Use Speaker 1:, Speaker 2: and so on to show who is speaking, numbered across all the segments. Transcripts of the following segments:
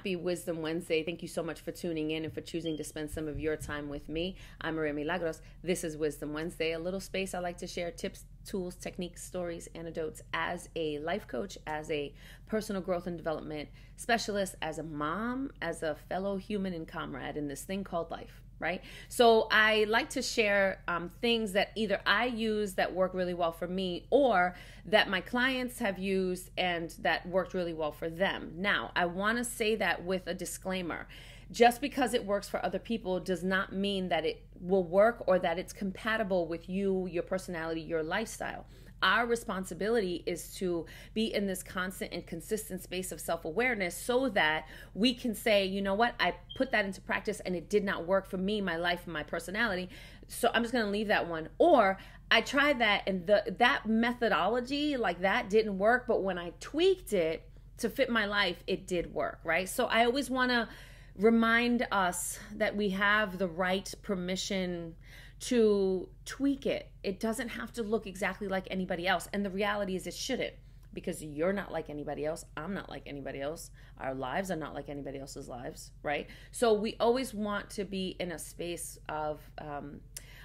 Speaker 1: happy Wisdom Wednesday. Thank you so much for tuning in and for choosing to spend some of your time with me. I'm Maria Milagros. This is Wisdom Wednesday, a little space I like to share tips, tools, techniques, stories, anecdotes as a life coach, as a personal growth and development specialist, as a mom, as a fellow human and comrade in this thing called life. Right? So I like to share things that either I use that work really well for me or that my clients have used and that worked really well for them. Now, I want to say that with a disclaimer. Just because it works for other people does not mean that it will work or that it's compatible with you, your personality, your lifestyle. Our responsibility is to be in this constant and consistent space of self-awareness so that we can say, you know what, I put that into practice and it did not work for me, my life, and my personality, so I'm just going to leave that one. Or I tried that and that methodology like that didn't work, but when I tweaked it to fit my life, it did work, right? So I always want to remind us that we have the right permission to tweak it. It doesn't have to look exactly like anybody else. And the reality is it shouldn't, because you're not like anybody else. I'm not like anybody else. Our lives are not like anybody else's lives, right? So we always want to be in a space of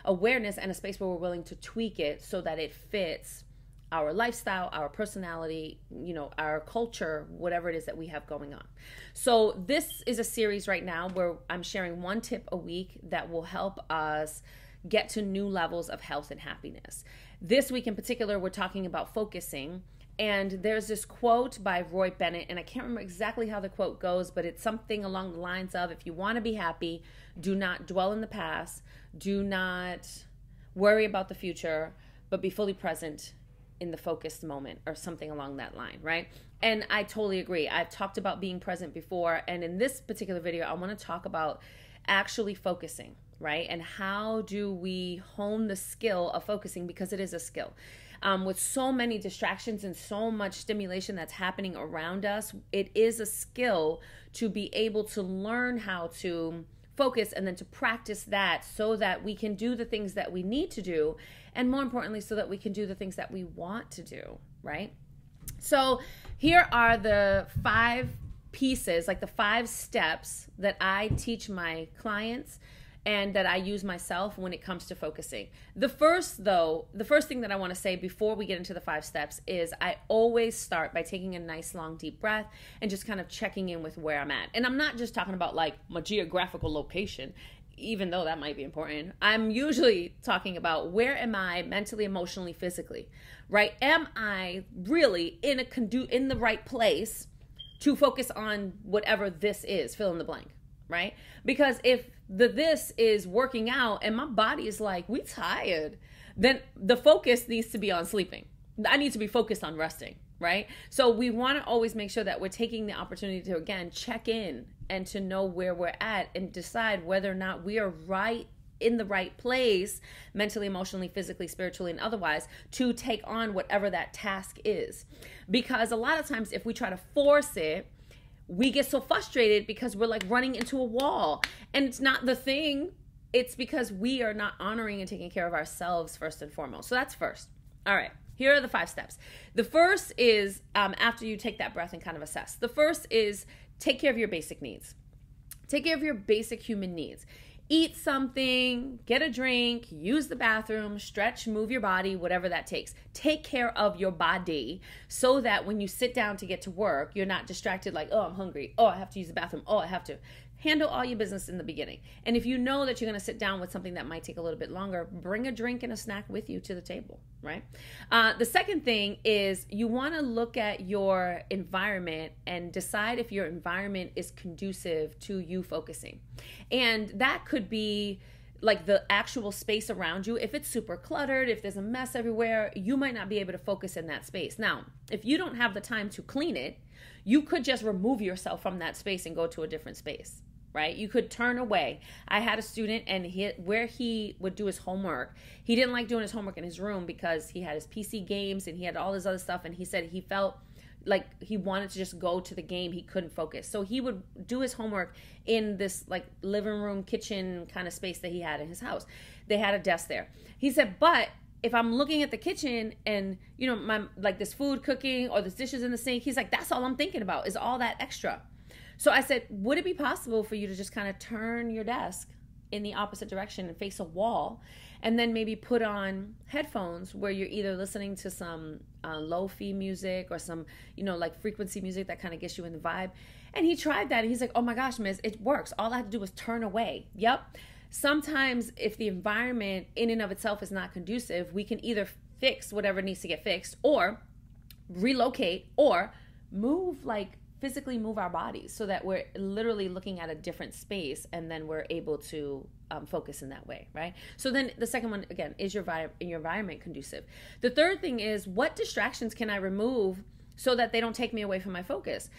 Speaker 1: awareness and a space where we're willing to tweak it so that it fits our lifestyle, our personality, our culture, whatever it is that we have going on. So this is a series right now where I'm sharing one tip a week that will help us get to new levels of health and happiness. This week in particular, we're talking about focusing. And there's this quote by Roy Bennett, and I can't remember exactly how the quote goes, but it's something along the lines of, if you want to be happy, do not dwell in the past, do not worry about the future, but be fully present in the focused moment, or something along that line, right? And I totally agree. I've talked about being present before, and in this particular video, I want to talk about actually focusing, right? And how do we hone the skill of focusing, because it is a skill. With so many distractions and so much stimulation that's happening around us, it is a skill to be able to learn how to focus and then to practice that so that we can do the things that we need to do, and more importantly, so that we can do the things that we want to do, right? So here are the 5 pieces, like the 5 steps that I teach my clients and that I use myself when it comes to focusing. The first thing that I want to say before we get into the 5 steps is I always start by taking a nice long deep breath and just kind of checking in with where I'm at. And I'm not just talking about like my geographical location, even though that might be important. I'm usually talking about where am I mentally, emotionally, physically, right? Am I really in the right place to focus on whatever this is, fill in the blank, right? Because if this is working out and my body is like, we tired, then the focus needs to be on sleeping. I need to be focused on resting, right? So we want to always make sure that we're taking the opportunity to, again, check in and to know where we're at and decide whether or not we are right in the right place, mentally, emotionally, physically, spiritually, and otherwise, to take on whatever that task is. Because a lot of times if we try to force it, we get so frustrated because we're like running into a wall, and it's not the thing. It's because we are not honoring and taking care of ourselves first and foremost. So that's first. All right. Here are the 5 steps. The first is after you take that breath and kind of assess. The first is take care of your basic needs. Take care of your basic human needs. Eat something, get a drink, use the bathroom, stretch, move your body, whatever that takes. Take care of your body so that when you sit down to get to work, you're not distracted like, oh, I'm hungry. Oh, I have to use the bathroom. Oh, I have to. Handle all your business in the beginning. And if you know that you're going to sit down with something that might take a little bit longer, bring a drink and a snack with you to the table, right? The second thing is you want to look at your environment and decide if your environment is conducive to you focusing. And that could be like the actual space around you. If it's super cluttered, if there's a mess everywhere, you might not be able to focus in that space. Now, if you don't have the time to clean it, you could just remove yourself from that space and go to a different space, right? You could turn away. I had a student, and where he would do his homework, he didn't like doing his homework in his room because he had his PC games and he had all this other stuff, and he said he felt like he wanted to just go to the game. He couldn't focus. So he would do his homework in this like living room, kitchen kind of space that he had in his house. They had a desk there. He said, but if I'm looking at the kitchen and, my like this food cooking or this dishes in the sink, he's like, that's all I'm thinking about is all that extra. So I said, would it be possible for you to just kind of turn your desk in the opposite direction and face a wall, and then maybe put on headphones where you're either listening to some lo-fi music or some, like frequency music that kind of gets you in the vibe. And he tried that, and he's like, oh my gosh, miss, it works. All I have to do is turn away. Yep. Sometimes if the environment in and of itself is not conducive, we can either fix whatever needs to get fixed, or relocate, or physically move our bodies so that we're literally looking at a different space, and then we're able to focus in that way, right? So then the second one, again, is your environment conducive? The third thing is, what distractions can I remove so that they don't take me away from my focus?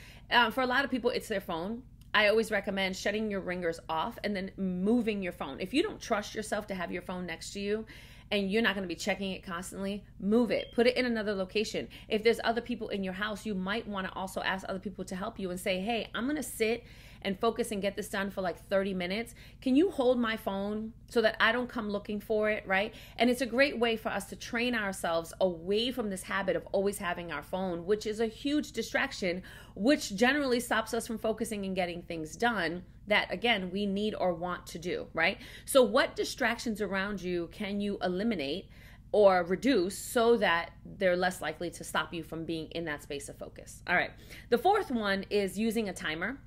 Speaker 1: For a lot of people, it's their phone. I always recommend shutting your ringers off and then moving your phone. If you don't trust yourself to have your phone next to you, and you're not going to be checking it constantly, move it. Put it in another location. If there's other people in your house, you might want to also ask other people to help you and say, hey, I'm going to sit and focus and get this done for like 30 minutes. Can you hold my phone so that I don't come looking for it, right? And it's a great way for us to train ourselves away from this habit of always having our phone, which is a huge distraction, which generally stops us from focusing and getting things done that, again, we need or want to do, right? So what distractions around you can you eliminate or reduce so that they're less likely to stop you from being in that space of focus? All right. The fourth one is using a timer.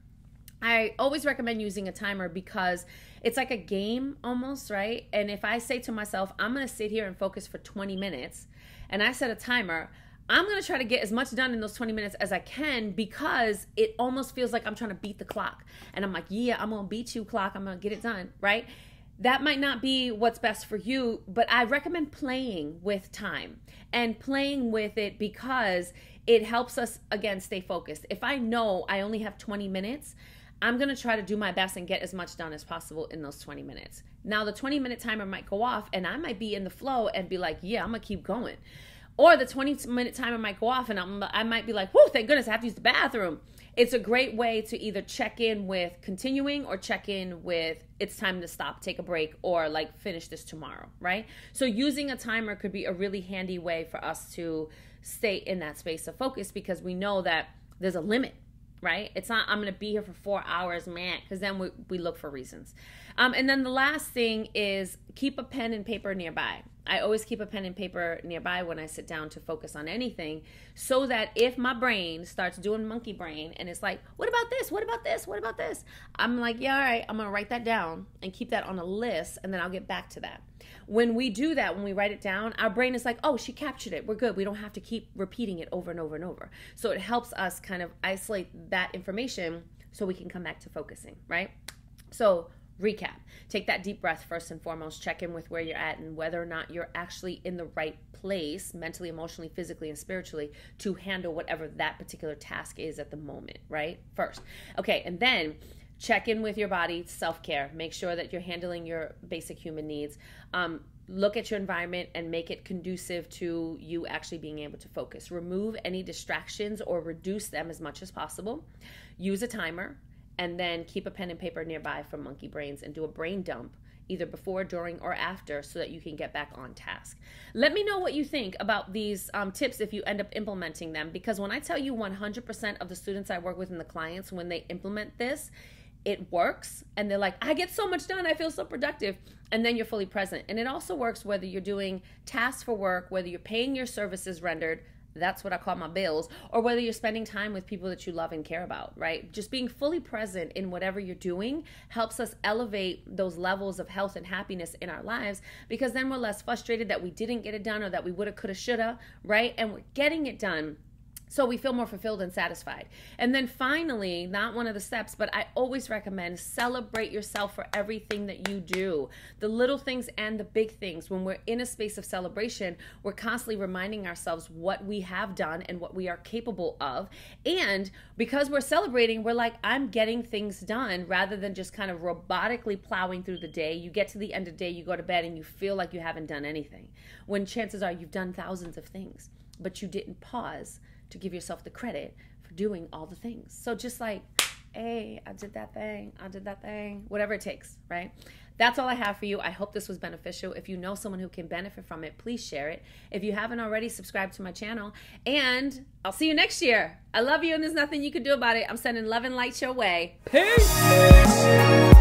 Speaker 1: I always recommend using a timer because it's like a game almost, right? And if I say to myself, I'm going to sit here and focus for 20 minutes, and I set a timer, I'm going to try to get as much done in those 20 minutes as I can, because it almost feels like I'm trying to beat the clock. And I'm like, yeah, I'm going to beat you, clock. I'm going to get it done, right? That might not be what's best for you, but I recommend playing with time and playing with it because it helps us, again, stay focused. If I know I only have 20 minutes, I'm going to try to do my best and get as much done as possible in those 20 minutes. Now, the 20-minute timer might go off, and I might be in the flow and be like, yeah, I'm going to keep going. Or the 20-minute timer might go off, and I might be like, whoa, thank goodness I have to use the bathroom. It's a great way to either check in with continuing or check in with it's time to stop, take a break, or like finish this tomorrow, right? So using a timer could be a really handy way for us to stay in that space of focus, because we know that there's a limit, right? It's not, I'm going to be here for 4 hours, man, because then we look for reasons. And then the last thing is keep a pen and paper nearby. I always keep a pen and paper nearby when I sit down to focus on anything, so that if my brain starts doing monkey brain and it's like, what about this? What about this? What about this? I'm like, yeah, all right, I'm going to write that down and keep that on a list, and then I'll get back to that. When we do that, when we write it down, our brain is like, oh, she captured it. We're good. We don't have to keep repeating it over and over and over. So it helps us kind of isolate that information so we can come back to focusing, right? So recap. Take that deep breath first and foremost. Check in with where you're at and whether or not you're actually in the right place mentally, emotionally, physically, and spiritually to handle whatever that particular task is at the moment, right? First. Okay, and then check in with your body, self-care. Make sure that you're handling your basic human needs. Look at your environment and make it conducive to you actually being able to focus. Remove any distractions or reduce them as much as possible. Use a timer. And then keep a pen and paper nearby for monkey brains and do a brain dump either before, during, or after so that you can get back on task. Let me know what you think about these tips if you end up implementing them, because when I tell you 100% of the students I work with and the clients, when they implement this, it works. And they're like, I get so much done. I feel so productive. And then you're fully present. And it also works whether you're doing tasks for work, whether you're paying your services rendered, that's what I call my bills, or whether you're spending time with people that you love and care about, right? Just being fully present in whatever you're doing helps us elevate those levels of health and happiness in our lives, because then we're less frustrated that we didn't get it done or that we woulda, coulda, shoulda, right? And we're getting it done. So we feel more fulfilled and satisfied. And then finally, not one of the steps, but I always recommend celebrate yourself for everything that you do. The little things and the big things. When we're in a space of celebration, we're constantly reminding ourselves what we have done and what we are capable of. And because we're celebrating, we're like, I'm getting things done, rather than just kind of robotically plowing through the day. You get to the end of the day, you go to bed, and you feel like you haven't done anything, when chances are you've done thousands of things, but you didn't pause to give yourself the credit for doing all the things. So just like hey, I did that thing, whatever it takes, right? That's all I have for you. I hope this was beneficial. If you know someone who can benefit from it, please share it. If you haven't already, subscribe to my channel. And I'll see you next year. I love you, and there's nothing you can do about it. I'm sending love and light your way. Peace.